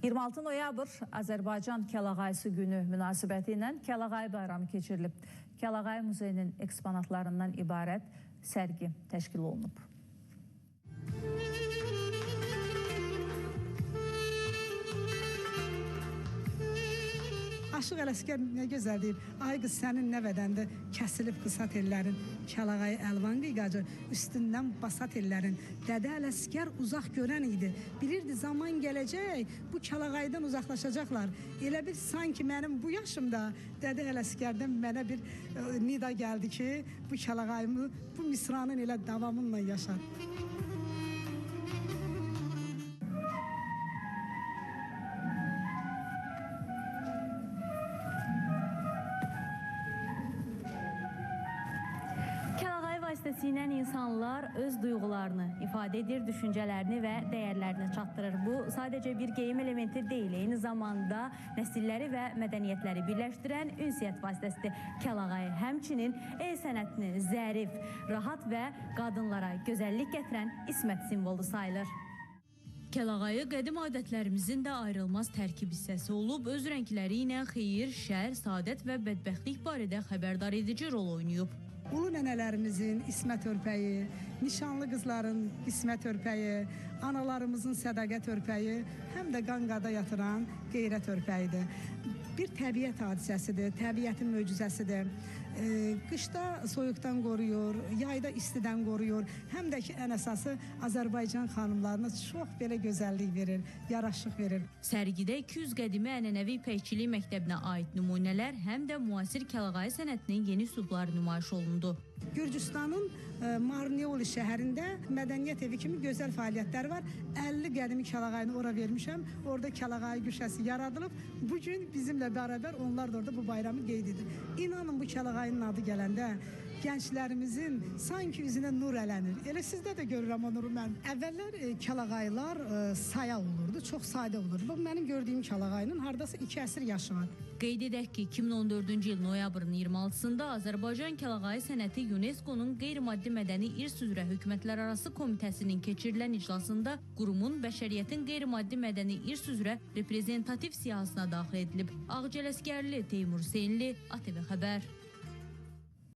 26 noyabr Azərbaycan Kəlağayısı günü münasibəti ilə Kəlağayı bayramı keçirilib. Kəlağayı muzeyinin eksponatlarından ibarət sərgi təşkil olunub. Aşıq Ələsgər nə gözəl deyib, ay qız sənin nəvədəndə kəsilib qısa tellərin, Kəlağayı əlvan qıyqacı üstündən basa tellərin. Dədə Ələsgər uzaq görən idi, bilirdi zaman gələcək, bu Kəlağayıdan uzaqlaşacaqlar. Elə bir sanki mənim bu yaşımda Dədə Ələsgərdən mənə bir nida gəldi ki, bu Kəlağayımı bu misranın elə davamınla yaşar. Vasitəsilə insanlar öz duyğularını ifadə edir, düşüncələrini və dəyərlərini çatdırır. Bu sadəcə bir geyim elementi deyil, eyni zamanda nəsilləri və mədəniyyətləri birləşdirən ünsiyyət vasitəsidir. Kəlağayı həmçinin el sənətinin zərif, rahat və qadınlara gözəllik gətirən ismət simvolu sayılır. Kəlağayı qədim adətlərimizin də ayrılmaz tərkib hissəsi olub, öz rəngləri ilə xeyir, şər, saadət və bədbəxtlik barədə xəbərdar edici rol oynayıb. Ulu nənələrimizin ismət örpəyi, nişanlı qızların ismət örpəyi, analarımızın sədaqət örpəyi, həm də qanqada yatıran qeyrət örpəyidir. Bir təbiət hadisəsidir, təbiətin möcüzəsidir. Qışda soyuqdan qoruyur, yayda istidən qoruyur. Həm də ki, ən əsası Azərbaycan xanımlarına çox belə gözəllik verir, yaraşıq verir. Sərgidə 200 qədimi ənənəvi ipəkçilik məktəbinə aid nümunələr, həm də müasir Kəlağayı sənətinin yeni üslubları nümayiş olundu. Gürcüstanın Marneoli şəhərində mədəniyyət evi kimi gözəl fəaliyyətlər var. 50 qədimi Kəlağayını ora vermişəm. Orada Kəlağayı güşəsi yaradılıb. Bugün bizimlə bərabər onlar da orada bu bayramı qeyd edir. İnanın bu Kəlağayının adı gələndə gənclərimizin sanki üzünə nur ələnir. Elə sizdə də görürəm o nuru mən. Əvvəllər Kəlağayılar saya olurdu, çox sadə olurdu. Bu mənim gördüyüm Kəlağayının hardasa 2 əsr yaşı var. Qeyd edək ki, 2014-cü il noyabrın 26-sında Azərbaycan Kəlağayı sənəti UNESCO-nun qeyri-maddi mədəni irs üzrə hökumətlərarası komitəsinin keçirilən iclasında qurumun bəşəriyyətin qeyri-maddi mədəni irs üzrə reprezentativ siyahısına daxil edilib. Ağcələskərli Teymur Hüseynli, ATV Xəbər.